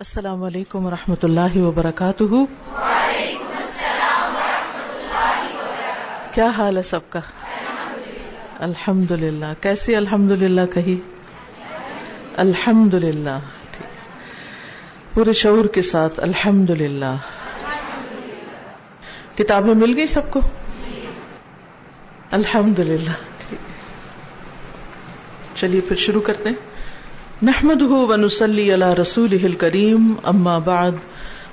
السلام علیکم ورحمۃ اللہ وبرکاتہ۔ وعلیکم السلام ورحمۃ اللہ وبرکاتہ۔ کیا حال ہے سب کا؟ الحمدللہ۔ کیسی الحمدللہ کہی؟ الحمدللہ، پورے شعور کے ساتھ الحمدللہ۔ کتابیں مل گئی سب کو؟ الحمدللہ۔ چلیے پھر شروع کرتے ہیں۔ نحمده ونصلي على رسوله الكريم، اما بعد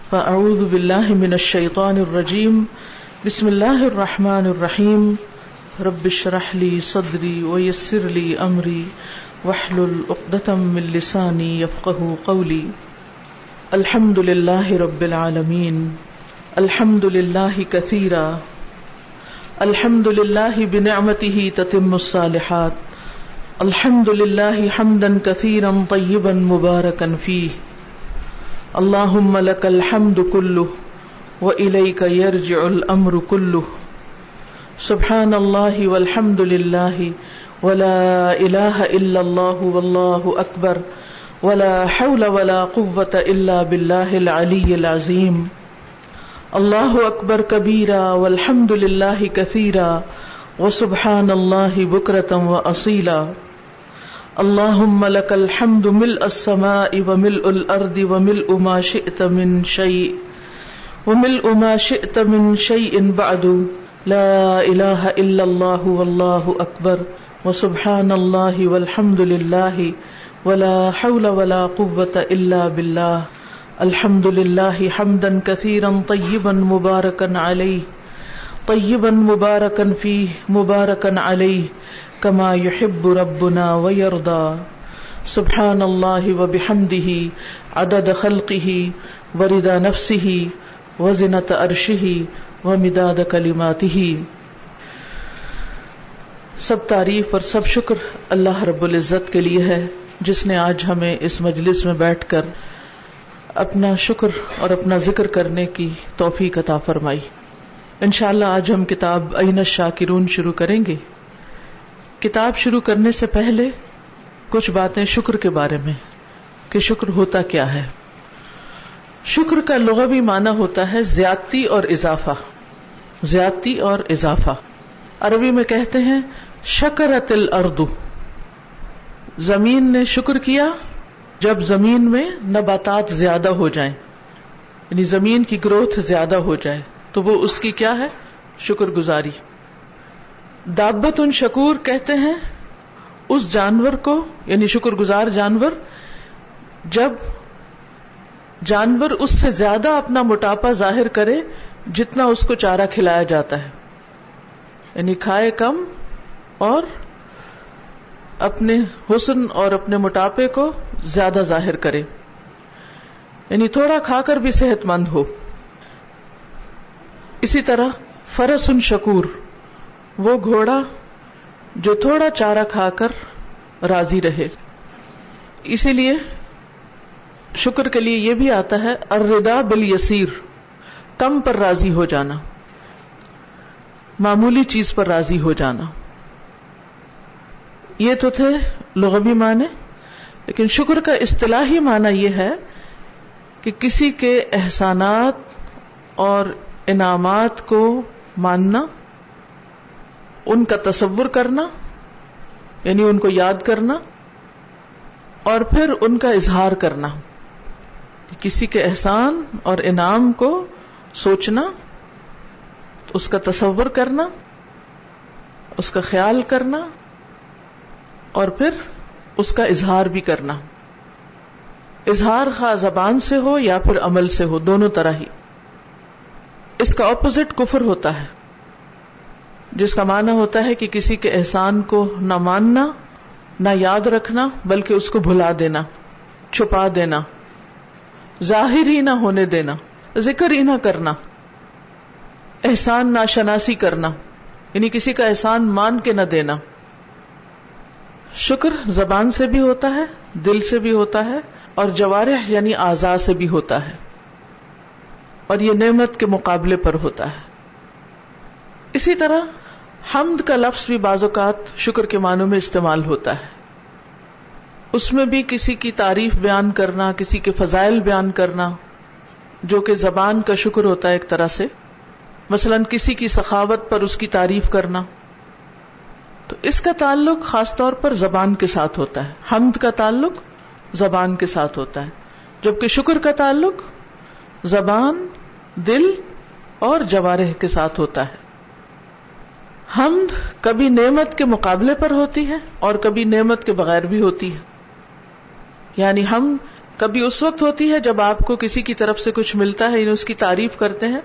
فاعوذ بالله من الشيطان الرجيم، بسم الله الرحمن الرحيم، رب اشرح لي صدري ويسر لي امري واحلل عقدة من لساني يفقهوا قولي۔ الحمد لله رب العالمين، الحمد لله كثيرا، الحمد لله بنعمته تتم الصالحات، الحمد لله حمدا كثيرا طيبا مباركا فيه، اللهم لك الحمد كله وإليك يرجع الأمر كله، سبحان الله والحمد لله ولا إله إلا الله والله أكبر ولا حول ولا قوة إلا بالله العلي العظيم، الله أكبر كبيرا والحمد لله كثيرا وسبحان الله بكرة وأصيلا، اللهم لك الحمد ملء السماء وملء الأرض وملء ما شئت من شيء وملء ما شئت من شيء بعد، لا إله إلا الله والله أكبر وسبحان الله والحمد لله ولا حول ولا قوة إلا بالله، الحمد لله حمدا كثيرا طيبا مباركا عليه، طيبا مباركا فيه، مباركا عليه كما يحب ربنا ويرضى، سبحان الله وبحمده عدد خلقه ورضا نفسه وزنة عرشه ومداد كلماته۔ سب تعریف اور سب شکر اللہ رب العزت کے لیے ہے، جس نے آج ہمیں اس مجلس میں بیٹھ کر اپنا شکر اور اپنا ذکر کرنے کی توفیق عطا فرمائی۔ انشاءاللہ آج ہم کتاب این الشاکرون شروع کریں گے۔ کتاب شروع کرنے سے پہلے کچھ باتیں شکر کے بارے میں کہ شکر ہوتا کیا ہے۔ شکر کا لغوی معنی ہوتا ہے زیادتی اور اضافہ، زیادتی اور اضافہ۔ عربی میں کہتے ہیں شکرت الارض، زمین نے شکر کیا جب زمین میں نباتات زیادہ ہو جائیں، یعنی زمین کی گروتھ زیادہ ہو جائے تو وہ اس کی کیا ہے؟ شکر گزاری۔ دابت شکور کہتے ہیں اس جانور کو، یعنی شکر گزار جانور، جب جانور اس سے زیادہ اپنا موٹاپا ظاہر کرے جتنا اس کو چارہ کھلایا جاتا ہے، یعنی کھائے کم اور اپنے حسن اور اپنے موٹاپے کو زیادہ ظاہر کرے، یعنی تھوڑا کھا کر بھی صحت مند ہو۔ اسی طرح فرس شکور، وہ گھوڑا جو تھوڑا چارہ کھا کر راضی رہے۔ اسی لیے شکر کے لیے یہ بھی آتا ہے الرضا بالیسیر، کم پر راضی ہو جانا، معمولی چیز پر راضی ہو جانا۔ یہ تو تھے لغوی معنی، لیکن شکر کا اصطلاحی معنی یہ ہے کہ کسی کے احسانات اور انعامات کو ماننا، ان کا تصور کرنا، یعنی ان کو یاد کرنا، اور پھر ان کا اظہار کرنا، کسی کے احسان اور انعام کو سوچنا، اس کا تصور کرنا، اس کا خیال کرنا، اور پھر اس کا اظہار بھی کرنا۔ اظہار خواہ زبان سے ہو یا پھر عمل سے ہو، دونوں طرح ہی۔ اس کا اپوزٹ کفر ہوتا ہے، جس کا معنی ہوتا ہے کہ کسی کے احسان کو نہ ماننا، نہ یاد رکھنا، بلکہ اس کو بھلا دینا، چھپا دینا، ظاہر ہی نہ ہونے دینا، ذکر ہی نہ کرنا، احسان ناشناسی کرنا، یعنی کسی کا احسان مان کے نہ دینا۔ شکر زبان سے بھی ہوتا ہے، دل سے بھی ہوتا ہے، اور جوارح یعنی اعضاء سے بھی ہوتا ہے، اور یہ نعمت کے مقابلے پر ہوتا ہے۔ اسی طرح حمد کا لفظ بھی بعض اوقات شکر کے معنوں میں استعمال ہوتا ہے۔ اس میں بھی کسی کی تعریف بیان کرنا، کسی کے فضائل بیان کرنا، جو کہ زبان کا شکر ہوتا ہے ایک طرح سے. مثلا کسی کی سخاوت پر اس کی تعریف کرنا، تو اس کا تعلق خاص طور پر زبان کے ساتھ ہوتا ہے. حمد کا تعلق زبان کے ساتھ ہوتا ہے، جبکہ شکر کا تعلق زبان، دل اور جوارح کے ساتھ ہوتا ہے. حمد کبھی نعمت کے مقابلے پر ہوتی ہے اور کبھی نعمت کے بغیر بھی ہوتی ہے. یعنی ہم کبھی اس وقت ہوتی ہے جب آپ کو کسی کی طرف سے کچھ ملتا ہے، یعنی اس کی تعریف کرتے ہیں،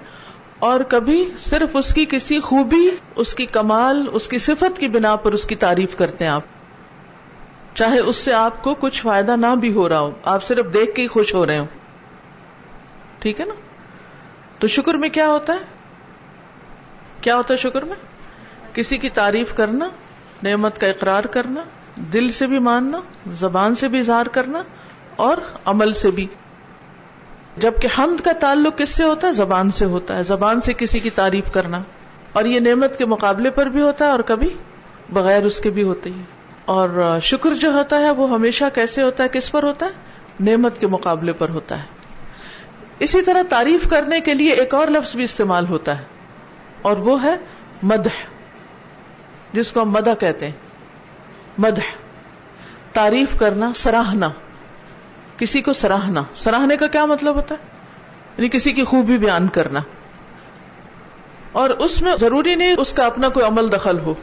اور کبھی صرف اس کی کسی خوبی، اس کی کمال، اس کی صفت کی بنا پر اس کی تعریف کرتے ہیں آپ، چاہے اس سے آپ کو کچھ فائدہ نہ بھی ہو رہا ہو، آپ صرف دیکھ کے ہی خوش ہو رہے ہو. ٹھیک ہے نا؟ تو شکر میں کیا ہوتا ہے؟ کیا ہوتا ہے شکر میں؟ کسی کی تعریف کرنا، نعمت کا اقرار کرنا، دل سے بھی ماننا، زبان سے بھی اظہار کرنا اور عمل سے بھی. جبکہ حمد کا تعلق کس سے ہوتا ہے؟ زبان سے ہوتا ہے. زبان سے کسی کی تعریف کرنا، اور یہ نعمت کے مقابلے پر بھی ہوتا ہے اور کبھی بغیر اس کے بھی ہوتی ہے. اور شکر جو ہوتا ہے وہ ہمیشہ کیسے ہوتا ہے؟ کس پر ہوتا ہے؟ نعمت کے مقابلے پر ہوتا ہے. اسی طرح تعریف کرنے کے لیے ایک اور لفظ بھی استعمال ہوتا ہے، اور وہ ہے مدح، جس کو ہم مدح کہتے ہیں. مدح، تعریف کرنا، سراہنا، کسی کو سراہنا. سراہنے کا کیا مطلب ہوتا ہے؟ یعنی کسی کی خوبی بیان کرنا، اور اس میں ضروری نہیں اس کا اپنا کوئی عمل دخل ہو،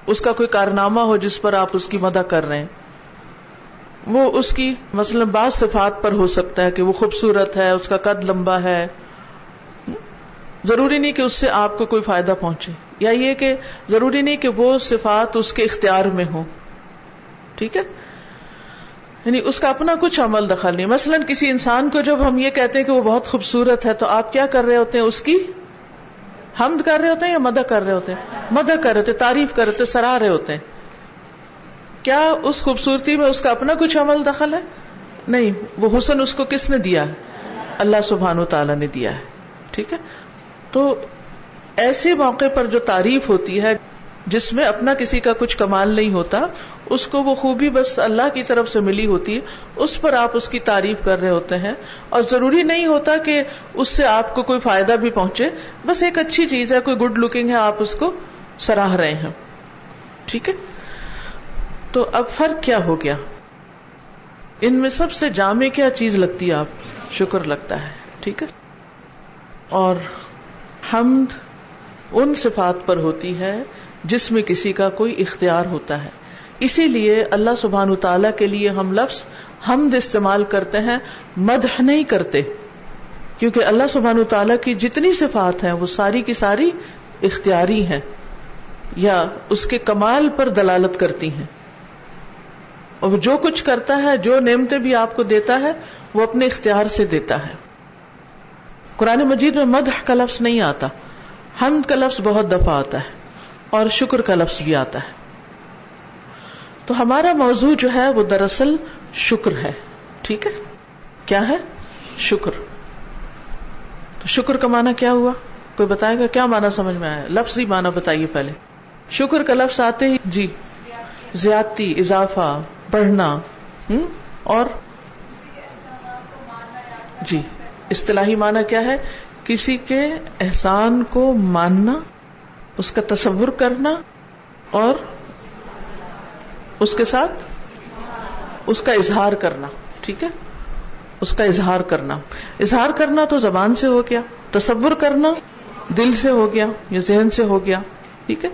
اس کا کوئی کارنامہ ہو جس پر آپ اس کی مدح کر رہے ہیں. وہ اس کی مثلا بعض صفات پر ہو سکتا ہے کہ وہ خوبصورت ہے، اس کا قد لمبا ہے، ضروری نہیں کہ اس سے آپ کو کوئی فائدہ پہنچے، یا یہ کہ ضروری نہیں کہ وہ صفات اس کے اختیار میں ہو. ٹھیک ہے؟ یعنی اس کا اپنا کچھ عمل دخل نہیں. مثلا کسی انسان کو جب ہم یہ کہتے ہیں کہ وہ بہت خوبصورت ہے، تو آپ کیا کر رہے ہوتے ہیں؟ اس کی حمد کر رہے ہوتے ہیں یا مدح کر رہے ہوتے ہیں؟ مدح کر رہے ہوتے ہیں، تعریف کر رہے ہوتے ہیں، سراہ رہے ہوتے ہیں. کیا اس خوبصورتی میں اس کا اپنا کچھ عمل دخل ہے؟ نہیں. وہ حسن اس کو کس نے دیا ہے؟ اللہ سبحانہ تعالیٰ نے دیا ہے. ٹھیک ہے؟ تو ایسے موقع پر جو تعریف ہوتی ہے جس میں اپنا کسی کا کچھ کمال نہیں ہوتا، اس کو وہ خوبی بس اللہ کی طرف سے ملی ہوتی ہے، اس پر آپ اس کی تعریف کر رہے ہوتے ہیں، اور ضروری نہیں ہوتا کہ اس سے آپ کو کوئی فائدہ بھی پہنچے، بس ایک اچھی چیز ہے، کوئی گڈ لکنگ ہے، آپ اس کو سراہ رہے ہیں. ٹھیک ہے؟ تو اب فرق کیا ہو گیا؟ ان میں سب سے جامع کیا چیز لگتی ہے؟ آپ شکر لگتا ہے. ٹھیک ہے؟ اور حمد ان صفات پر ہوتی ہے جس میں کسی کا کوئی اختیار ہوتا ہے. اسی لیے اللہ سبحانہ تعالیٰ کے لیے ہم لفظ حمد استعمال کرتے ہیں، مدح نہیں کرتے، کیونکہ اللہ سبحانہ تعالیٰ کی جتنی صفات ہیں وہ ساری کی ساری اختیاری ہیں، یا اس کے کمال پر دلالت کرتی ہیں. اور جو کچھ کرتا ہے، جو نعمتیں بھی آپ کو دیتا ہے، وہ اپنے اختیار سے دیتا ہے. قرآن مجید میں مدح کا لفظ نہیں آتا، حمد کا لفظ بہت دفعہ آتا ہے، اور شکر کا لفظ بھی آتا ہے. تو ہمارا موضوع جو ہے وہ دراصل شکر ہے. ٹھیک ہے؟ کیا ہے؟ شکر. تو شکر کا معنی کیا ہوا؟ کوئی بتائے گا کیا معنی سمجھ میں آیا؟ لفظی معنی بتائیے پہلے. شکر کا لفظ آتے ہی جی زیادتی، اضافہ، بڑھنا، اور جی اصطلاحی معنی کیا ہے؟ کسی کے احسان کو ماننا، اس کا تصور کرنا، اور اس کے ساتھ اس کا اظہار کرنا. ٹھیک ہے؟ اس کا اظہار کرنا. اظہار کرنا تو زبان سے ہو گیا، تصور کرنا دل سے ہو گیا یا ذہن سے ہو گیا. ٹھیک ہے؟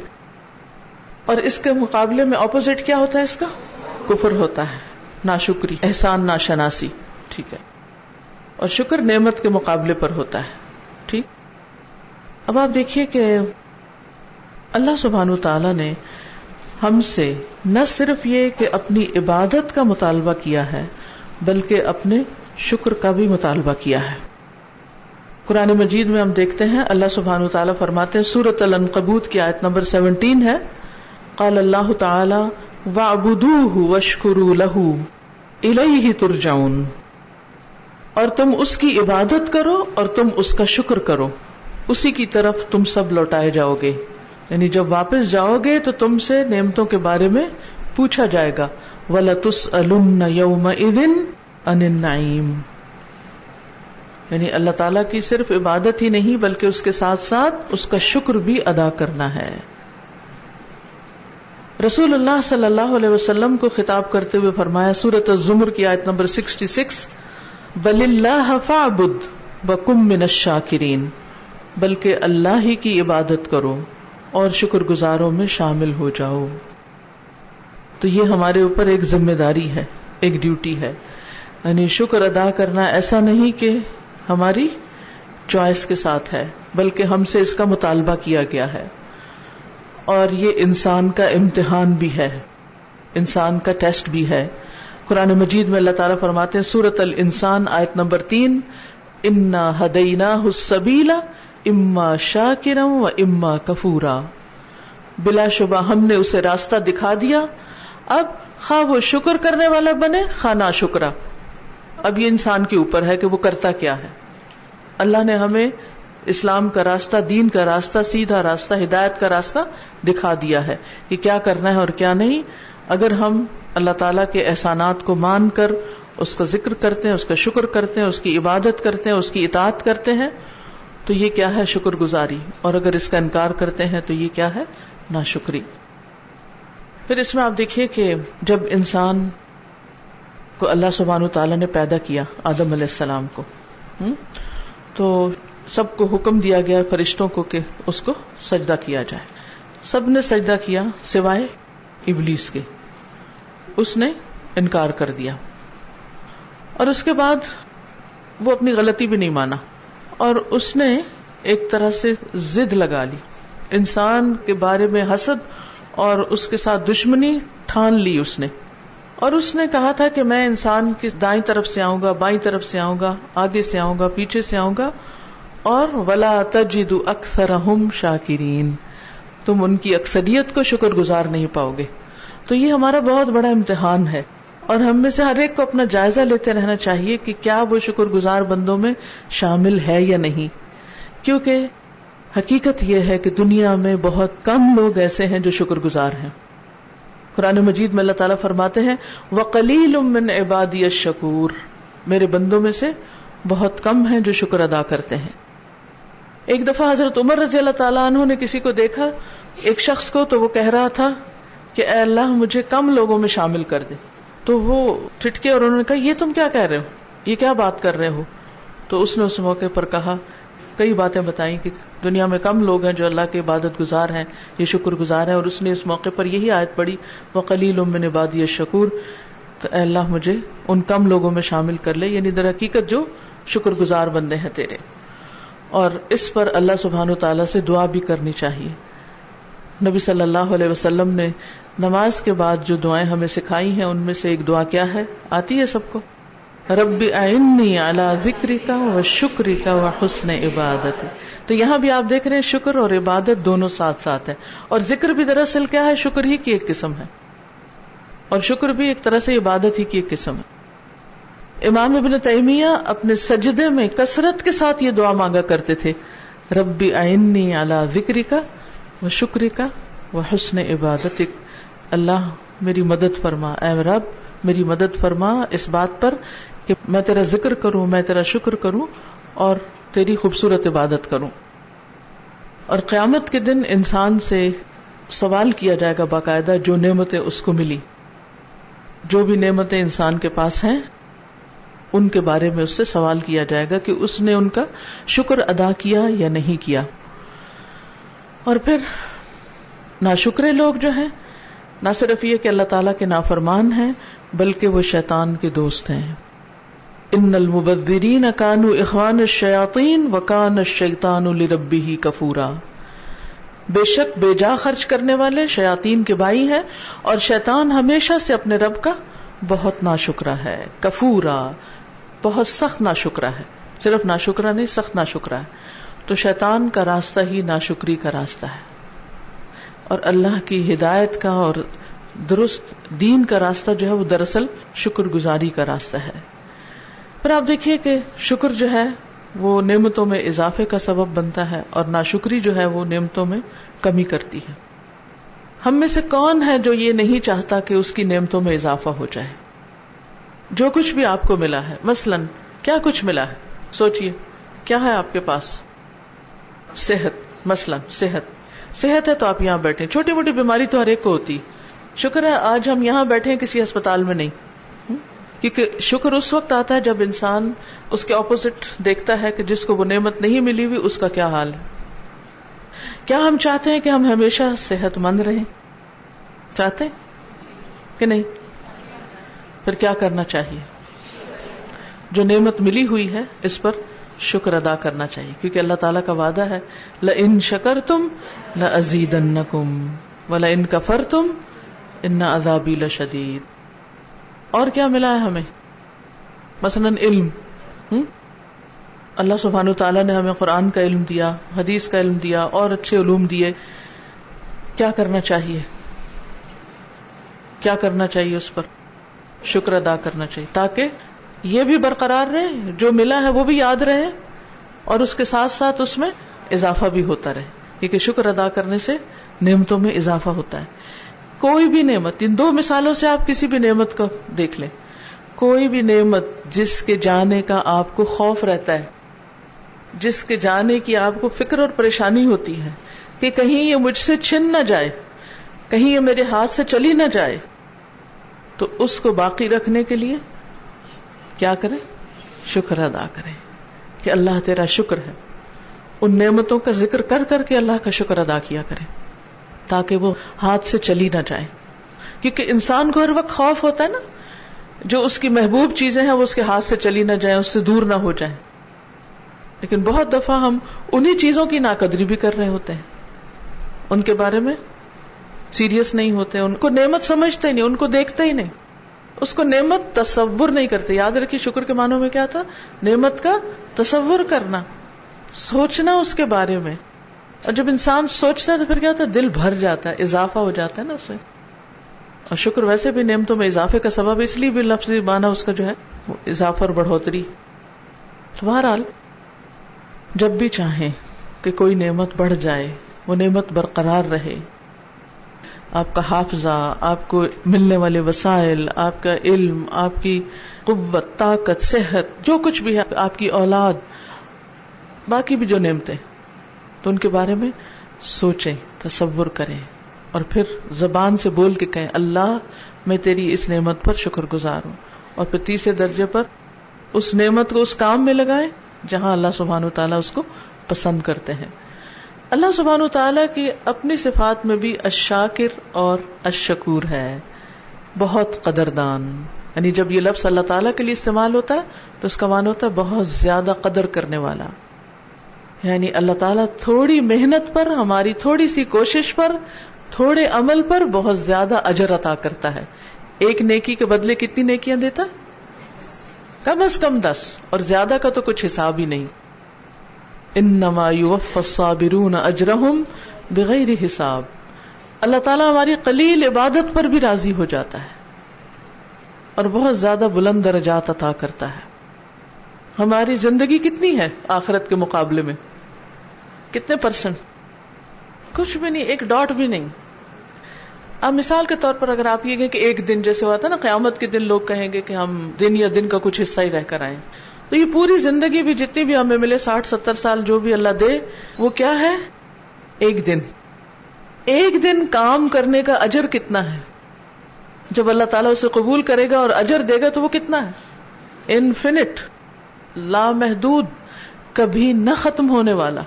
اور اس کے مقابلے میں اپوزٹ کیا ہوتا ہے اس کا؟ کفر ہوتا ہے، ناشکری، احسان ناشناسی. ٹھیک ہے؟ اور شکر نعمت کے مقابلے پر ہوتا ہے. ٹھیک؟ اب آپ دیکھیے کہ اللہ سبحانہ تعالیٰ نے ہم سے نہ صرف یہ کہ اپنی عبادت کا مطالبہ کیا ہے، بلکہ اپنے شکر کا بھی مطالبہ کیا ہے. قرآن مجید میں ہم دیکھتے ہیں اللہ سبحانہ تعالیٰ فرماتے ہیں، سورۃ العنکبوت کی آیت نمبر 17 ہے، قال اللہ تعالی وَاعْبُدُوهُ وَاشْكُرُوا لَهُ إِلَيْهِ تُرْجَعُونَ، اور تم اس کی عبادت کرو اور تم اس کا شکر کرو، اسی کی طرف تم سب لوٹائے جاؤ گے. یعنی جب واپس جاؤ گے تو تم سے نعمتوں کے بارے میں پوچھا جائے گا، وَلَتُسْأَلُنَّ يَوْمَئِذٍ عَنِ النَّعِيمِ. یعنی اللہ تعالیٰ کی صرف عبادت ہی نہیں بلکہ اس کے ساتھ ساتھ اس کا شکر بھی ادا کرنا ہے. رسول اللہ صلی اللہ علیہ وسلم کو خطاب کرتے ہوئے فرمایا سورۃ الزمر کی آیت نمبر 66 بَلِلَّهَ فَاعْبُدْ وَكُن مِّنَ الشَّاكِرِينَ. بلکہ اللہ ہی کی عبادت کرو اور شکر گزاروں میں شامل ہو جاؤ. تو یہ ہمارے اوپر ایک ذمہ داری ہے, ایک ڈیوٹی ہے. یعنی شکر ادا کرنا ایسا نہیں کہ ہماری چوائس کے ساتھ ہے بلکہ ہم سے اس کا مطالبہ کیا گیا ہے. اور یہ انسان کا امتحان بھی ہے, انسان کا ٹیسٹ بھی ہے. قرآن مجید میں اللہ تعالیٰ فرماتے ہیں سورۃ الانسان آیت نمبر 3 انا ہدیناہ السبیل اما شاکرا و اما کفورا. بلا شبہ ہم نے اسے راستہ دکھا دیا, اب خواہ وہ شکر کرنے والا بنے خواہ ناشکرا. اب یہ انسان کے اوپر ہے کہ وہ کرتا کیا ہے. اللہ نے ہمیں اسلام کا راستہ, دین کا راستہ, سیدھا راستہ, ہدایت کا راستہ دکھا دیا ہے کہ کیا کرنا ہے اور کیا نہیں. اگر ہم اللہ تعالیٰ کے احسانات کو مان کر اس کا ذکر کرتے ہیں, اس کا شکر کرتے ہیں, اس کی عبادت کرتے ہیں, اس کی اطاعت کرتے ہیں تو یہ کیا ہے شکر گزاری. اور اگر اس کا انکار کرتے ہیں تو یہ کیا ہے ناشکری. پھر اس میں آپ دیکھیے کہ جب انسان کو اللہ سبحانہ و تعالیٰ نے پیدا کیا, آدم علیہ السلام کو, تو سب کو حکم دیا گیا فرشتوں کو کہ اس کو سجدہ کیا جائے. سب نے سجدہ کیا سوائے ابلیس کے. اس نے انکار کر دیا اور اس کے بعد وہ اپنی غلطی بھی نہیں مانا اور اس نے ایک طرح سے ضد لگا لی, انسان کے بارے میں حسد اور اس کے ساتھ دشمنی ٹھان لی اس نے. اور اس نے کہا تھا کہ میں انسان کی دائیں طرف سے آؤں گا, بائیں طرف سے آؤں گا, آگے سے آؤں گا, پیچھے سے آؤں گا, اور وَلَا تَجِدُ أَكْثَرَهُمْ شَاكِرِينَ. تم ان کی اکثریت کو شکر گزار نہیں پاؤ گے. تو یہ ہمارا بہت بڑا امتحان ہے اور ہم میں سے ہر ایک کو اپنا جائزہ لیتے رہنا چاہیے کہ کیا وہ شکر گزار بندوں میں شامل ہے یا نہیں. کیونکہ حقیقت یہ ہے کہ دنیا میں بہت کم لوگ ایسے ہیں جو شکر گزار ہیں. قرآن مجید میں اللہ تعالیٰ فرماتے ہیں وَقَلِيلٌ مِّنْ عِبَادِيَ الشَّكُورِ. میرے بندوں میں سے بہت کم ہیں جو شکر ادا کرتے ہیں. ایک دفعہ حضرت عمر رضی اللہ تعالیٰ عنہ نے کسی کو دیکھا, ایک شخص کو, تو وہ کہہ رہا تھا کہ اے اللہ مجھے کم لوگوں میں شامل کر دے. تو وہ ٹھٹکے اور انہوں نے کہا یہ تم کیا کہہ رہے ہو, یہ کیا بات کر رہے ہو. تو اس نے اس موقع پر کہا, کئی باتیں بتائیں کہ دنیا میں کم لوگ ہیں جو اللہ کے عبادت گزار ہیں, یہ شکر گزار ہیں. اور اس نے اس موقع پر یہی آیت پڑھی وَقَلِيلٌ مِّنْ عِبَادِيَ الشَّكُورِ. تو اے اللہ مجھے ان کم لوگوں میں شامل کر لے, یعنی در حقیقت جو شکر گزار بندے ہیں تیرے. اور اس پر اللہ سبحانہ تعالیٰ سے دعا بھی کرنی چاہیے. نبی صلی اللہ علیہ وسلم نے نماز کے بعد جو دعائیں ہمیں سکھائی ہیں ان میں سے ایک دعا کیا ہے, آتی ہے سب کو, رب اعنی علی ذکرک و شکرک و حسن عبادت. تو یہاں بھی آپ دیکھ رہے ہیں شکر اور عبادت دونوں ساتھ ساتھ ہے. اور ذکر بھی دراصل کیا ہے, شکر ہی کی ایک قسم ہے, اور شکر بھی ایک طرح سے عبادت ہی کی ایک قسم ہے. امام ابن تیمیہ اپنے سجدے میں کثرت کے ساتھ یہ دعا مانگا کرتے تھے, رب اعنی علی ذکرک و شکرک و حسن عبادتک. اللہ میری مدد فرما, اے رب میری مدد فرما اس بات پر کہ میں تیرا ذکر کروں, میں تیرا شکر کروں اور تیری خوبصورت عبادت کروں. اور قیامت کے دن انسان سے سوال کیا جائے گا باقاعدہ, جو نعمتیں اس کو ملی, جو بھی نعمتیں انسان کے پاس ہیں ان کے بارے میں اس سے سوال کیا جائے گا کہ اس نے ان کا شکر ادا کیا یا نہیں کیا. اور پھر ناشکرے لوگ جو ہیں, نہ صرف یہ کہ اللہ تعالیٰ کے نافرمان ہیں بلکہ وہ شیطان کے دوست ہیں. ان المبذرین کانوا اخوان الشیاطین وکان الشیطان لربہ کفورا. بے شک بے جا خرچ کرنے والے شیاطین کے بھائی ہیں اور شیطان ہمیشہ سے اپنے رب کا بہت ناشکرا ہے. کفورا بہت سخت ناشکرا ہے, صرف ناشکرا نہیں سخت ناشکرا ہے. تو شیطان کا راستہ ہی ناشکری کا راستہ ہے, اور اللہ کی ہدایت کا اور درست دین کا راستہ جو ہے وہ دراصل شکر گزاری کا راستہ ہے. پھر آپ دیکھیے کہ شکر جو ہے وہ نعمتوں میں اضافے کا سبب بنتا ہے اور ناشکری جو ہے وہ نعمتوں میں کمی کرتی ہے. ہم میں سے کون ہے جو یہ نہیں چاہتا کہ اس کی نعمتوں میں اضافہ ہو جائے؟ جو کچھ بھی آپ کو ملا ہے، مثلاً کیا کچھ ملا ہے؟ سوچئے کیا ہے آپ کے پاس؟ صحت، مثلاً صحت ہے تو آپ یہاں بیٹھے. چھوٹی موٹی بیماری تو ہر ایک کو ہوتی. شکر ہے آج ہم یہاں بیٹھے ہیں، کسی ہسپتال میں نہیں. کیونکہ شکر اس وقت آتا ہے جب انسان اس کے اپوزٹ دیکھتا ہے کہ جس کو وہ نعمت نہیں ملی ہوئی اس کا کیا حال ہے. کیا ہم چاہتے ہیں کہ ہم ہمیشہ صحت مند رہیں؟ چاہتے ہیں کہ نہیں؟ پھر کیا کرنا چاہیے؟ جو نعمت ملی ہوئی ہے اس پر شکر ادا کرنا چاہیے، کیونکہ اللہ تعالیٰ کا وعدہ ہے لَإِن شَكَرْتُمْ لَأَزِيدَنَّكُمْ وَلَإِن كَفَرْتُمْ إِنَّ عَذَابِي لَشَدِيدٌ. اور کیا ملا ہے ہمیں؟ مثلاً علم. اللہ سبحانہ وتعالیٰ نے ہمیں قرآن کا علم دیا، حدیث کا علم دیا اور اچھے علوم دیے. کیا کرنا چاہیے؟ کیا کرنا چاہیے؟ اس پر شکر ادا کرنا چاہیے تاکہ یہ بھی برقرار رہے، جو ملا ہے وہ بھی یاد رہے اور اس کے ساتھ ساتھ اس میں اضافہ بھی ہوتا رہے. کیونکہ شکر ادا کرنے سے نعمتوں میں اضافہ ہوتا ہے. کوئی بھی نعمت، ان دو مثالوں سے آپ کسی بھی نعمت کو دیکھ لیں، کوئی بھی نعمت جس کے جانے کا آپ کو خوف رہتا ہے، جس کے جانے کی آپ کو فکر اور پریشانی ہوتی ہے کہ کہیں یہ مجھ سے چھن نہ جائے، کہیں یہ میرے ہاتھ سے چلی نہ جائے، تو اس کو باقی رکھنے کے لیے کیا کریں؟ شکر ادا کریں کہ اللہ تیرا شکر ہے. ان نعمتوں کا ذکر کر کر کے اللہ کا شکر ادا کیا کریں تاکہ وہ ہاتھ سے چلی نہ جائے. کیونکہ انسان کو ہر وقت خوف ہوتا ہے نا، جو اس کی محبوب چیزیں ہیں وہ اس کے ہاتھ سے چلی نہ جائیں، اس سے دور نہ ہو جائیں. لیکن بہت دفعہ ہم انہی چیزوں کی ناقدری بھی کر رہے ہوتے ہیں، ان کے بارے میں سیریس نہیں ہوتے، ان کو نعمت سمجھتے ہی نہیں، ان کو دیکھتے ہی نہیں، اس کو نعمت تصور نہیں کرتے. یاد رکھیے شکر کے معنوں میں کیا تھا؟ نعمت کا تصور کرنا، سوچنا اس کے بارے میں. اور جب انسان سوچتا ہے تو پھر کیا ہوتا ہے؟ دل بھر جاتا ہے، اضافہ ہو جاتا ہے نا اس میں. اور شکر ویسے بھی نعمتوں میں اضافے کا سبب، اس لیے بھی لفظی معنی اس کا جو ہے وہ اضافہ اور بڑھوتری. تو بہرحال جب بھی چاہیں کہ کوئی نعمت بڑھ جائے، وہ نعمت برقرار رہے، آپ کا حافظہ، آپ کو ملنے والے وسائل، آپ کا علم، آپ کی قوت، طاقت، صحت، جو کچھ بھی ہے، آپ کی اولاد، باقی بھی جو نعمتیں، تو ان کے بارے میں سوچیں، تصور کریں اور پھر زبان سے بول کے کہیں اللہ میں تیری اس نعمت پر شکر گزار ہوں. اور پھر تیسرے درجے پر اس نعمت کو اس کام میں لگائیں جہاں اللہ سبحانہ وتعالیٰ اس کو پسند کرتے ہیں. اللہ سبحانہ وتعالیٰ کی اپنی صفات میں بھی الشاکر اور الشکور ہے، بہت قدردان. یعنی جب یہ لفظ اللہ تعالیٰ کے لیے استعمال ہوتا ہے تو اس کا معنی ہوتا ہے بہت زیادہ قدر کرنے والا. یعنی اللہ تعالیٰ تھوڑی محنت پر، ہماری تھوڑی سی کوشش پر، تھوڑے عمل پر بہت زیادہ اجر عطا کرتا ہے. ایک نیکی کے بدلے کتنی نیکیاں دیتا؟ کم از کم 10، اور زیادہ کا تو کچھ حساب ہی نہیں. انما یوفی الصابرون اجرہم بغیر حساب. اللہ تعالیٰ ہماری قلیل عبادت پر بھی راضی ہو جاتا ہے اور بہت زیادہ بلند درجات عطا کرتا ہے. ہماری زندگی کتنی ہے آخرت کے مقابلے میں؟ کتنے %؟ کچھ بھی نہیں، ایک ڈاٹ بھی نہیں. اب مثال کے طور پر اگر آپ یہ کہیں کہ ایک دن، جیسے ہوا تھا نا قیامت کے دن لوگ کہیں گے کہ ہم دن یا دن کا کچھ حصہ ہی رہ کر آئیں، تو یہ پوری زندگی بھی جتنی بھی ہمیں ملے 60-70 سال جو بھی اللہ دے، وہ کیا ہے؟ ایک دن. ایک دن کام کرنے کا اجر کتنا ہے؟ جب اللہ تعالیٰ اسے قبول کرے گا اور اجر دے گا تو وہ کتنا ہے؟ انفینٹ، لامحدود، کبھی نہ ختم ہونے والا.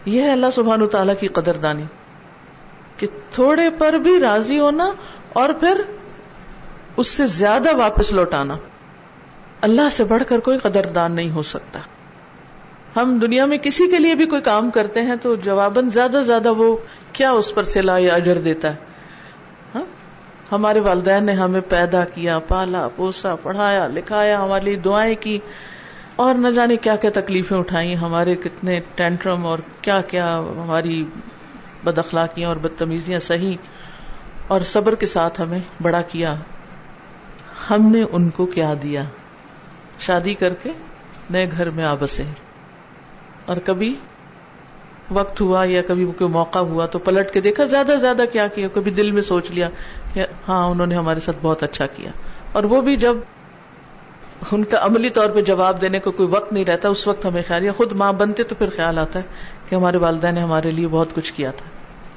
یہ ہے اللہ سبحانہ تعالیٰ کی قدردانی کہ تھوڑے پر بھی راضی ہونا اور پھر اس سے زیادہ واپس لوٹانا. اللہ سے بڑھ کر کوئی قدردان نہیں ہو سکتا. ہم دنیا میں کسی کے لیے بھی کوئی کام کرتے ہیں تو جواباً زیادہ زیادہ وہ کیا اس پر صلہ یا اجر دیتا ہے. ہاں؟ ہمارے والدین نے ہمیں پیدا کیا، پالا پوسا، پڑھایا لکھایا، ہمارے لیے دعائیں کی اور نہ جانے کیا کیا تکلیفیں اٹھائیں، ہمارے کتنے ٹینٹرم اور کیا کیا ہماری بد اخلاقیاں اور بدتمیزیاں سہی، اور صبر کے ساتھ ہمیں بڑا کیا. ہم نے ان کو کیا دیا؟ شادی کر کے نئے گھر میں آ بسے، اور کبھی وقت ہوا یا کبھی کوئی موقع ہوا تو پلٹ کے دیکھا زیادہ زیادہ کیا کیا، کبھی دل میں سوچ لیا کہ ہاں انہوں نے ہمارے ساتھ بہت اچھا کیا. اور وہ بھی جب ان کا عملی طور پہ جواب دینے کو کوئی وقت نہیں رہتا، اس وقت ہمیں خیال، یا خود ماں بنتے تو پھر خیال آتا ہے کہ ہمارے والدین نے ہمارے لیے بہت کچھ کیا تھا.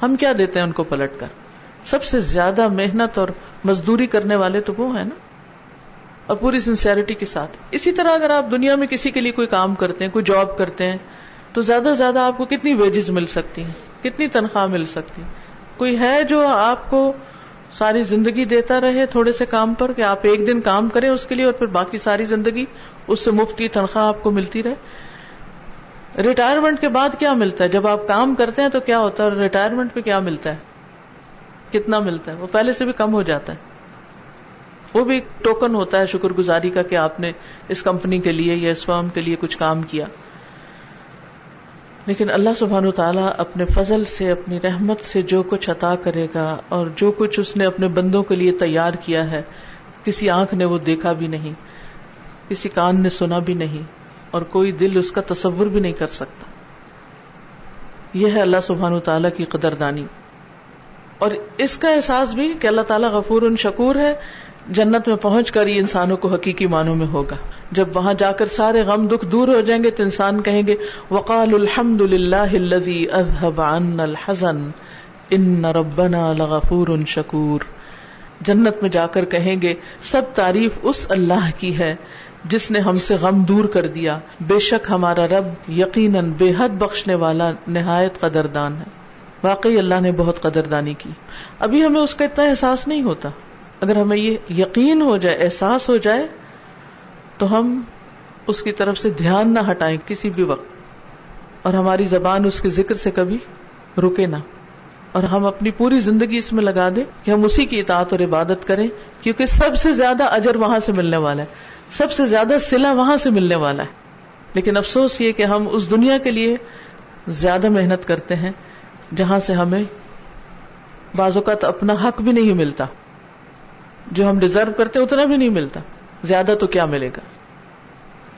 ہم کیا دیتے ہیں ان کو پلٹ کر؟ سب سے زیادہ محنت اور مزدوری کرنے والے تو وہ ہیں نا، اور پوری سنسیئرٹی کے ساتھ. اسی طرح اگر آپ دنیا میں کسی کے لیے کوئی کام کرتے ہیں، کوئی جاب کرتے ہیں، تو زیادہ سے زیادہ آپ کو کتنی ویجز مل سکتی ہیں، کتنی تنخواہ مل سکتی؟ کوئی ہے جو آپ کو ساری زندگی دیتا رہے تھوڑے سے کام پر، کہ آپ ایک دن کام کریں اس کے لیے اور پھر باقی ساری زندگی اس سے مفت کی تنخواہ آپ کو ملتی رہے؟ ریٹائرمنٹ کے بعد کیا ملتا ہے؟ جب آپ کام کرتے ہیں تو کیا ہوتا ہے، اور ریٹائرمنٹ پہ کیا ملتا ہے، کتنا ملتا ہے؟ وہ پہلے سے بھی کم ہو جاتا ہے. وہ بھی ایک ٹوکن ہوتا ہے شکر گزاری کا کہ آپ نے اس کمپنی کے لیے یا اس فرم کے لیے کچھ کام کیا. لیکن اللہ سبحانہ وتعالیٰ اپنے فضل سے، اپنی رحمت سے جو کچھ عطا کرے گا اور جو کچھ اس نے اپنے بندوں کے لیے تیار کیا ہے، کسی آنکھ نے وہ دیکھا بھی نہیں، کسی کان نے سنا بھی نہیں، اور کوئی دل اس کا تصور بھی نہیں کر سکتا. یہ ہے اللہ سبحانہ وتعالیٰ کی قدردانی. اور اس کا احساس بھی کہ اللہ تعالیٰ غفور شکور ہے، جنت میں پہنچ کر یہ انسانوں کو حقیقی معنوں میں ہوگا. جب وہاں جا کر سارے غم دکھ دور ہو جائیں گے تو انسان کہیں گے وَقَالُوا الْحَمْدُ لِلَّهِ الَّذِي أَذْهَبَ عَنَّا الْحَزَنَ إِنَّ رَبَّنَا لَغَفُورٌ شَكُورٌ. جنت میں جا کر کہیں گے سب تعریف اس اللہ کی ہے جس نے ہم سے غم دور کر دیا، بے شک ہمارا رب یقیناً بے حد بخشنے والا نہایت قدردان ہے. واقعی اللہ نے بہت قدردانی کی. ابھی ہمیں اس کا اتنا احساس نہیں ہوتا. اگر ہمیں یہ یقین ہو جائے، احساس ہو جائے، تو ہم اس کی طرف سے دھیان نہ ہٹائیں کسی بھی وقت، اور ہماری زبان اس کے ذکر سے کبھی رکے نہ، اور ہم اپنی پوری زندگی اس میں لگا دیں کہ ہم اسی کی اطاعت اور عبادت کریں، کیونکہ سب سے زیادہ اجر وہاں سے ملنے والا ہے، سب سے زیادہ صلہ وہاں سے ملنے والا ہے. لیکن افسوس یہ کہ ہم اس دنیا کے لیے زیادہ محنت کرتے ہیں جہاں سے ہمیں بعض اوقات اپنا حق بھی نہیں ملتا، جو ہم ڈیزرو کرتے اتنا بھی نہیں ملتا، زیادہ تو کیا ملے گا.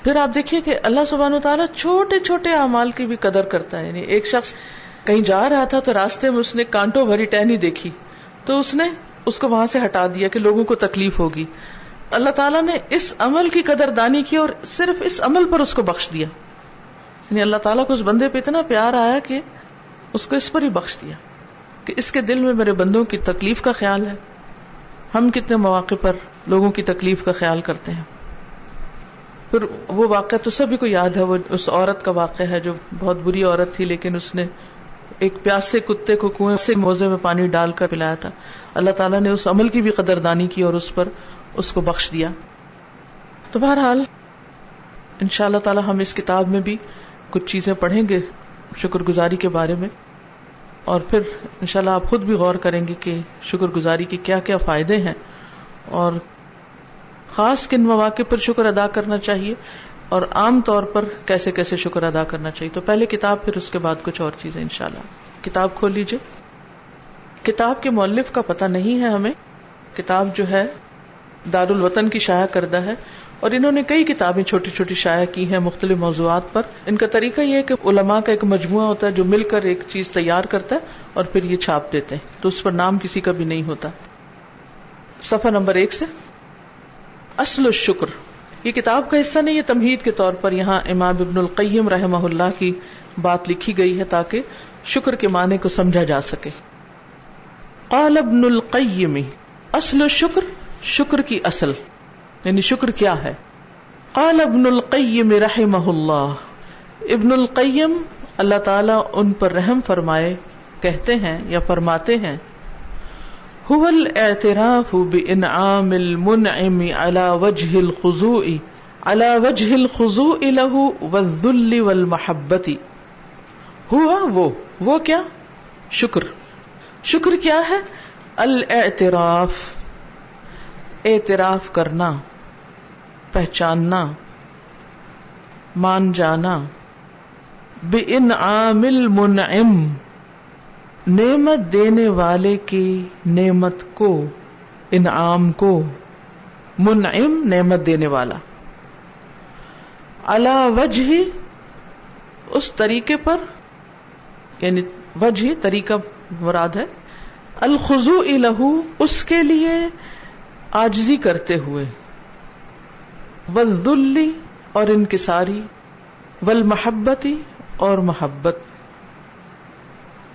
پھر آپ دیکھیے کہ اللہ سبحانہ وتعالیٰ چھوٹے چھوٹے اعمال کی بھی قدر کرتا ہے. یعنی ایک شخص کہیں جا رہا تھا تو راستے میں اس نے کانٹوں بھری ٹہنی دیکھی تو اس نے اس کو وہاں سے ہٹا دیا کہ لوگوں کو تکلیف ہوگی. اللہ تعالیٰ نے اس عمل کی قدردانی کی اور صرف اس عمل پر اس کو بخش دیا. یعنی اللہ تعالیٰ کو اس بندے پہ اتنا پیار آیا کہ اس کو اس پر ہی بخش دیا کہ اس کے دل میں میرے بندوں کی تکلیف کا خیال ہے. ہم کتنے مواقع پر لوگوں کی تکلیف کا خیال کرتے ہیں. پھر وہ واقعہ تو سبھی کو یاد ہے، وہ اس عورت کا واقعہ ہے جو بہت بری عورت تھی، لیکن اس نے ایک پیاسے کتے کو کنویں سے موزے میں پانی ڈال کر پلایا تھا. اللہ تعالیٰ نے اس عمل کی بھی قدردانی کی اور اس پر اس کو بخش دیا. تو بہرحال انشاءاللہ تعالی ہم اس کتاب میں بھی کچھ چیزیں پڑھیں گے شکر گزاری کے بارے میں، اور پھر انشاءاللہ آپ خود بھی غور کریں گے کہ شکر گزاری کے کیا کیا فائدے ہیں اور خاص کن مواقع پر شکر ادا کرنا چاہیے اور عام طور پر کیسے کیسے شکر ادا کرنا چاہیے. تو پہلے کتاب، پھر اس کے بعد کچھ اور چیزیں انشاءاللہ. کتاب کھول لیجئے. کتاب کے مؤلف کا پتہ نہیں ہے ہمیں. کتاب جو ہے دارالوطن کی شائع کردہ ہے، اور انہوں نے کئی کتابیں چھوٹی چھوٹی شائع کی ہیں مختلف موضوعات پر. ان کا طریقہ یہ ہے کہ علماء کا ایک مجموعہ ہوتا ہے جو مل کر ایک چیز تیار کرتا ہے اور پھر یہ چھاپ دیتے ہیں، تو اس پر نام کسی کا بھی نہیں ہوتا. صفحہ نمبر 1 سے اصل الشکر. یہ کتاب کا حصہ نہیں، یہ تمہید کے طور پر یہاں امام ابن القیم رحمہ اللہ کی بات لکھی گئی ہے تاکہ شکر کے معنی کو سمجھا جا سکے. قال ابن القیم اصل الشکر، شکر کی اصل یعنی شکر کیا ہے. قال ابن القیم رحمہ اللہ، ابن القیم اللہ تعالیٰ ان پر رحم فرمائے کہتے ہیں یا فرماتے ہیں، هو الاعتراف بانعام المنعم على وجه الخضوع له والذل والمحبة. وہ کیا؟ شکر کیا ہے؟ الاعتراف، اعتراف کرنا، پہچاننا، مان جانا، بانعام المنعم، نعمت دینے والے کی نعمت کو، انعام کو، منعم نعمت دینے والا، علی وجہ اس طریقے پر، یعنی وجہ طریقہ مراد ہے، الخضوع لہ اس کے لیے عاجزی کرتے ہوئے، والذل اور انکساری، والمحبتی اور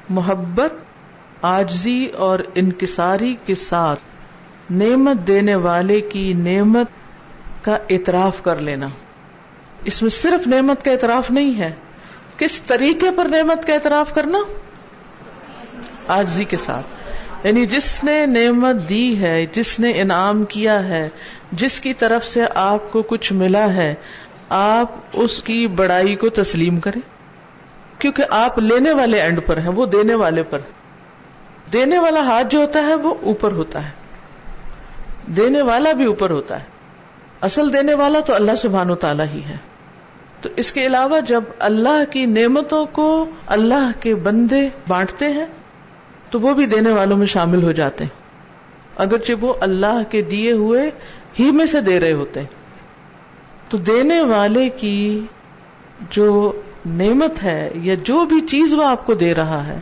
محبت عاجزی اور انکساری کے ساتھ نعمت دینے والے کی نعمت کا اعتراف کر لینا. اس میں صرف نعمت کا اعتراف نہیں ہے، کس طریقے پر نعمت کا اعتراف کرنا؟ عاجزی کے ساتھ. یعنی جس نے نعمت دی ہے، جس نے انعام کیا ہے، جس کی طرف سے آپ کو کچھ ملا ہے، آپ اس کی بڑائی کو تسلیم کریں، کیونکہ آپ لینے والے اینڈ پر ہیں، وہ دینے والے پر. دینے والا ہاتھ جو ہوتا ہے وہ اوپر ہوتا ہے، دینے والا بھی اوپر ہوتا ہے، اصل دینے والا تو اللہ سبحانہ و تعالیٰ ہی ہے. تو اس کے علاوہ جب اللہ کی نعمتوں کو اللہ کے بندے بانٹتے ہیں تو وہ بھی دینے والوں میں شامل ہو جاتے ہیں، اگرچہ وہ اللہ کے دیے ہوئے ہی میں سے دے رہے ہوتے ہیں. تو دینے والے کی جو نعمت ہے یا جو بھی چیز وہ آپ کو دے رہا ہے،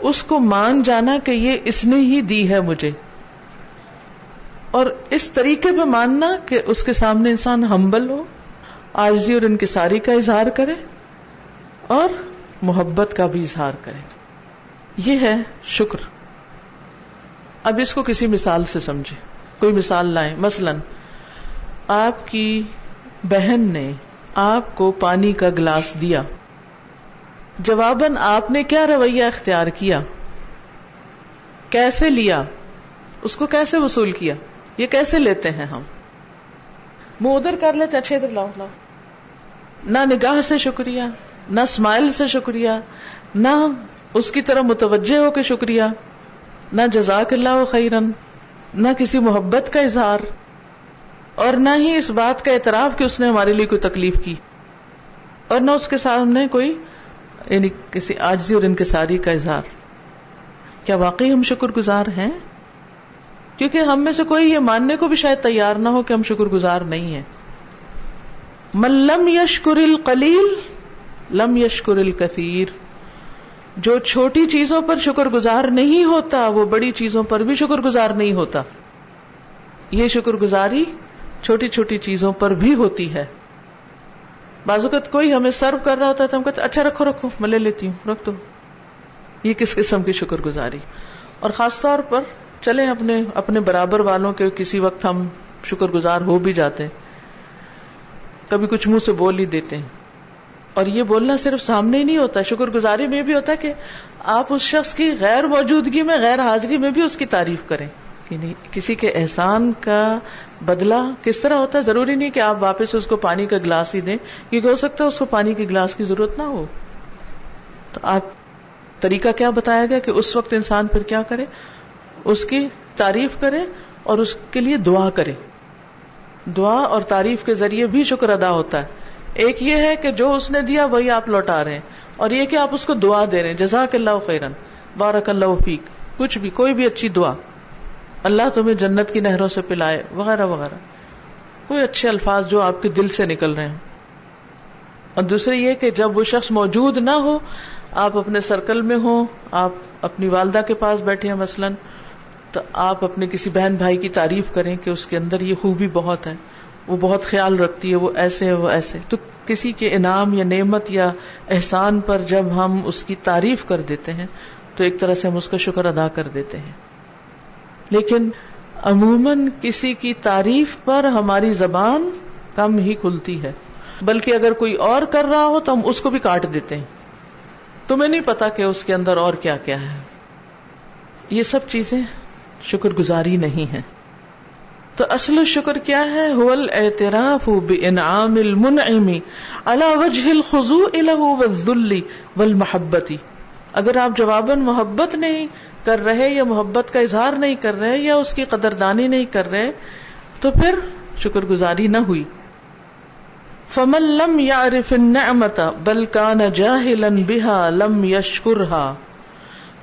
اس کو مان جانا کہ یہ اس نے ہی دی ہے مجھے، اور اس طریقے پہ ماننا کہ اس کے سامنے انسان ہمبل ہو، عاجزی اور انکساری کا اظہار کرے اور محبت کا بھی اظہار کرے. یہ ہے شکر. اب اس کو کسی مثال سے سمجھے، کوئی مثال لائیں. مثلا آپ کی بہن نے آپ کو پانی کا گلاس دیا، جواباً آپ نے کیا رویہ اختیار کیا، کیسے لیا، اس کو کیسے وصول کیا؟ یہ کیسے لیتے ہیں ہم؟ منہ ادھر کر لیتے، اچھے ادھر لاؤ لاؤ، نہ نگاہ سے شکریہ، نہ اسمائل سے شکریہ، نہ اس کی طرح متوجہ ہو کے شکریہ، نہ جزاک اللہ خیرن، نہ کسی محبت کا اظہار، اور نہ ہی اس بات کا اعتراف کہ اس نے ہمارے لیے کوئی تکلیف کی، اور نہ اس کے سامنے کوئی یعنی کسی عاجزی اور انکساری کا اظہار. کیا واقعی ہم شکر گزار ہیں؟ کیونکہ ہم میں سے کوئی یہ ماننے کو بھی شاید تیار نہ ہو کہ ہم شکر گزار نہیں ہیں. من لم یشکر القلیل لم یشکر الکثیر، جو چھوٹی چیزوں پر شکر گزار نہیں ہوتا وہ بڑی چیزوں پر بھی شکر گزار نہیں ہوتا. یہ شکر گزاری چھوٹی چھوٹی چیزوں پر بھی ہوتی ہے. بعض اوقات کوئی ہمیں سرو کر رہا ہوتا ہے تو ہم کہتے اچھا رکھو رکھو میں لے لیتی ہوں، رکھ دو. یہ کس قسم کی شکر گزاری؟ اور خاص طور پر چلیں اپنے برابر والوں کے کسی وقت ہم شکر گزار ہو بھی جاتے ہیں، کبھی کچھ منہ سے بول ہی دیتے ہیں. اور یہ بولنا صرف سامنے ہی نہیں ہوتا، شکر گزاری میں بھی ہوتا ہے کہ آپ اس شخص کی غیر موجودگی میں، غیر حاضری میں بھی اس کی تعریف کریں. کسی کے احسان کا بدلہ کس طرح ہوتا ہے؟ ضروری نہیں کہ آپ واپس اس کو پانی کا گلاس ہی دیں، کیونکہ ہو سکتا ہے اس کو پانی کے گلاس کی ضرورت نہ ہو. تو آپ طریقہ کیا بتایا گیا کہ اس وقت انسان پھر کیا کرے؟ اس کی تعریف کرے اور اس کے لیے دعا کرے. دعا اور تعریف کے ذریعے بھی شکر ادا ہوتا ہے. ایک یہ ہے کہ جو اس نے دیا وہی آپ لوٹا رہے ہیں، اور یہ کہ آپ اس کو دعا دے رہے ہیں، جزاک اللہ خیرن، بارک اللہ فیک، کچھ بھی، کوئی بھی اچھی دعا، اللہ تمہیں جنت کی نہروں سے پلائے وغیرہ وغیرہ، کوئی اچھے الفاظ جو آپ کے دل سے نکل رہے ہیں. اور دوسرے یہ کہ جب وہ شخص موجود نہ ہو، آپ اپنے سرکل میں ہوں، آپ اپنی والدہ کے پاس بیٹھے ہیں مثلاً، تو آپ اپنے کسی بہن بھائی کی تعریف کریں کہ اس کے اندر یہ خوبی بہت ہے، وہ بہت خیال رکھتی ہے، وہ ایسے ہے، وہ ایسے. تو کسی کے انعام یا نعمت یا احسان پر جب ہم اس کی تعریف کر دیتے ہیں تو ایک طرح سے ہم اس کا شکر ادا کر دیتے ہیں. لیکن عموماً کسی کی تعریف پر ہماری زبان کم ہی کھلتی ہے، بلکہ اگر کوئی اور کر رہا ہو تو ہم اس کو بھی کاٹ دیتے ہیں. تمہیں نہیں پتا کہ اس کے اندر اور کیا کیا ہے. یہ سب چیزیں شکر گزاری نہیں ہے. تو اصل شکر کیا ہے؟ هو الاعتراف بانعام المنعم على وجه الخضوع له والذل والمحبت. اگر آپ جواباً محبت نہیں کر رہے یا محبت کا اظہار نہیں کر رہے یا اس کی قدردانی نہیں کر رہے تو پھر شکر گزاری نہ ہوئی. فمن لم يعرف النعمة بل كان جاهلا بها لم يشكرها.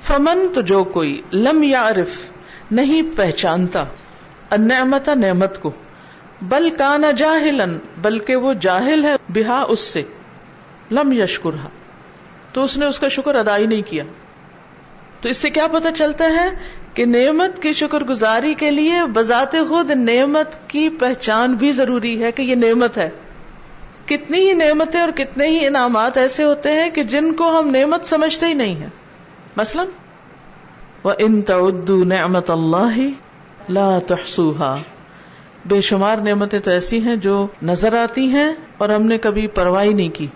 فمن تو جو کوئی، لم يعرف نہیں پہچانتا، النعمت نعمت کو، بل کان جاہلا بلکہ وہ جاہل ہے، بہا اس سے، لم یشکرها تو اس نے اس کا شکر ادا ہی نہیں کیا. تو اس سے کیا پتہ چلتا ہے کہ نعمت کی شکر گزاری کے لیے بذات خود نعمت کی پہچان بھی ضروری ہے کہ یہ نعمت ہے. کتنی ہی نعمتیں اور کتنے ہی انعامات ایسے ہوتے ہیں کہ جن کو ہم نعمت سمجھتے ہی نہیں ہیں. مثلا وَإِن تَعُدُّوا نِعْمَةَ اللَّهِ لَا تُحْصُوهَا، بے شمار نعمتیں تو ایسی ہیں جو نظر آتی ہیں اور ہم نے کبھی پرواہ نہیں کی.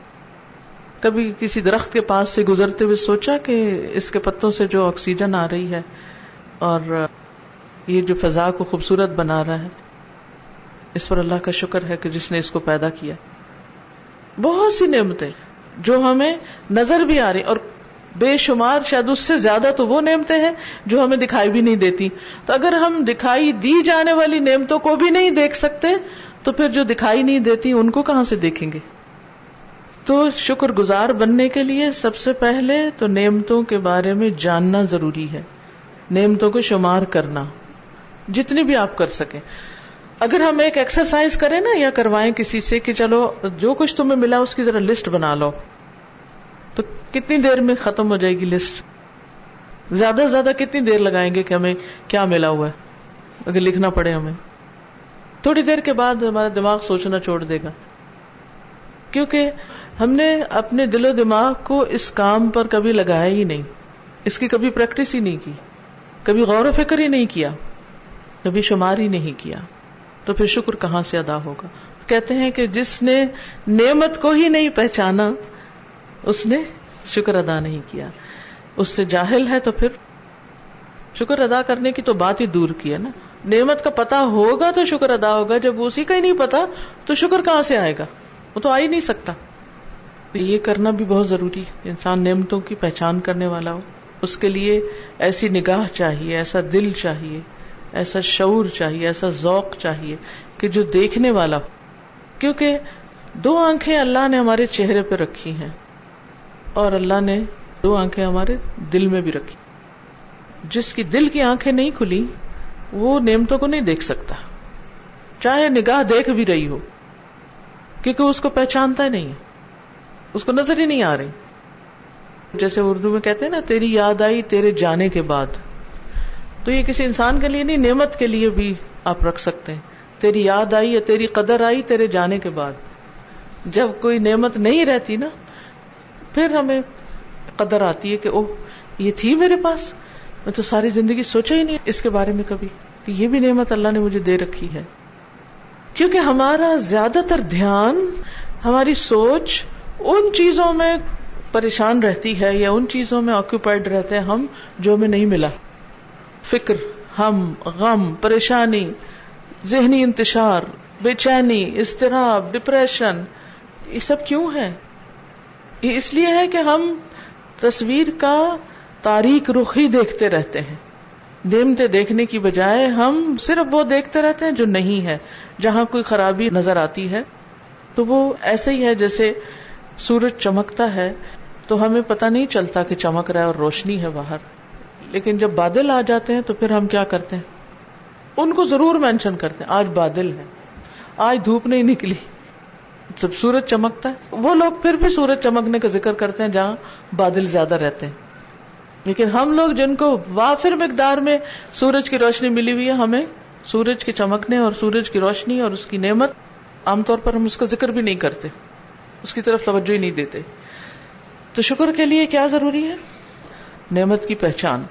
کبھی کسی درخت کے پاس سے گزرتے ہوئے سوچا کہ اس کے پتوں سے جو آکسیجن آ رہی ہے اور یہ جو فضا کو خوبصورت بنا رہا ہے، اس پر اللہ کا شکر ہے کہ جس نے اس کو پیدا کیا. بہت سی نعمتیں جو ہمیں نظر بھی آ رہی اور بے شمار، شاید اس سے زیادہ تو وہ نعمتیں ہیں جو ہمیں دکھائی بھی نہیں دیتی. تو اگر ہم دکھائی دی جانے والی نعمتوں کو بھی نہیں دیکھ سکتے تو پھر جو دکھائی نہیں دیتی ان کو کہاں سے دیکھیں گے؟ تو شکر گزار بننے کے لیے سب سے پہلے تو نعمتوں کے بارے میں جاننا ضروری ہے، نعمتوں کو شمار کرنا جتنی بھی آپ کر سکیں. اگر ہم ایک ایکسرسائز کریں نا یا کروائیں کسی سے کہ چلو جو کچھ تمہیں ملا اس کی ذرا لسٹ بنا لو، تو کتنی دیر میں ختم ہو جائے گی لسٹ؟ زیادہ سے زیادہ کتنی دیر لگائیں گے کہ ہمیں کیا ملا ہوا ہے اگر لکھنا پڑے ہمیں؟ تھوڑی دیر کے بعد ہمارا دماغ سوچنا چھوڑ دے گا، کیونکہ ہم نے اپنے دل و دماغ کو اس کام پر کبھی لگایا ہی نہیں، اس کی کبھی پریکٹس ہی نہیں کی، کبھی غور و فکر ہی نہیں کیا، کبھی شمار ہی نہیں کیا. تو پھر شکر کہاں سے ادا ہوگا؟ کہتے ہیں کہ جس نے نعمت کو ہی نہیں پہچانا اس نے شکر ادا نہیں کیا. اس سے جاہل ہے تو پھر شکر ادا کرنے کی تو بات ہی دور کی ہے نا. نعمت کا پتہ ہوگا تو شکر ادا ہوگا، جب اسی کا ہی نہیں پتا تو شکر کہاں سے آئے گا؟ وہ تو آ ہی نہیں سکتا. یہ کرنا بھی بہت ضروری ہے، انسان نعمتوں کی پہچان کرنے والا ہو. اس کے لیے ایسی نگاہ چاہیے، ایسا دل چاہیے، ایسا شعور چاہیے، ایسا ذوق چاہیے کہ جو دیکھنے والا ہو. کیونکہ 2 آنکھیں اللہ نے ہمارے چہرے پہ رکھی ہیں اور اللہ نے 2 آنکھیں ہمارے دل میں بھی رکھی. جس کی دل کی آنکھیں نہیں کھلی وہ نعمتوں کو نہیں دیکھ سکتا، چاہے نگاہ دیکھ بھی رہی ہو، کیونکہ اس کو پہچانتا ہی نہیں ہے، اس کو نظر ہی نہیں آ رہی. جیسے اردو میں کہتے ہیں نا، تیری یاد آئی تیرے جانے کے بعد. تو یہ کسی انسان کے لیے نہیں، نعمت کے لیے بھی آپ رکھ سکتے ہیں. تیری یاد آئی یا تیری قدر آئی تیرے جانے کے بعد. جب کوئی نعمت نہیں رہتی نا پھر ہمیں قدر آتی ہے کہ اوہ یہ تھی میرے پاس، میں تو ساری زندگی سوچا ہی نہیں اس کے بارے میں کبھی کہ یہ بھی نعمت اللہ نے مجھے دے رکھی ہے. کیونکہ ہمارا زیادہ تر دھیان، ہماری سوچ ان چیزوں میں پریشان رہتی ہے یا ان چیزوں میں آکوپائڈ رہتے ہیں ہم جو ہمیں نہیں ملا. فکر، غم، پریشانی، ذہنی انتشار، بے چینی، اضطراب، ڈپریشن، یہ سب کیوں ہے؟ یہ اس لیے ہے کہ ہم تصویر کا تاریک رخ ہی دیکھتے رہتے ہیں. نعمتیں دیکھنے کی بجائے ہم صرف وہ دیکھتے رہتے ہیں جو نہیں ہے. جہاں کوئی خرابی نظر آتی ہے تو وہ ایسے ہی ہے جیسے سورج چمکتا ہے تو ہمیں پتہ نہیں چلتا کہ چمک رہا ہے اور روشنی ہے باہر، لیکن جب بادل آ جاتے ہیں تو پھر ہم کیا کرتے ہیں؟ ان کو ضرور مینشن کرتے ہیں، آج بادل ہے، آج دھوپ نہیں نکلی. جب سورج چمکتا ہے وہ لوگ پھر بھی سورج چمکنے کا ذکر کرتے ہیں جہاں بادل زیادہ رہتے ہیں. لیکن ہم لوگ جن کو وافر مقدار میں سورج کی روشنی ملی ہوئی ہے، ہمیں سورج کے چمکنے اور سورج کی روشنی اور اس کی نعمت، عام طور پر ہم اس کا ذکر بھی نہیں کرتے، اس کی طرف توجہ ہی نہیں دیتے. تو شکر کے لیے کیا ضروری ہے؟ نعمت کی پہچان.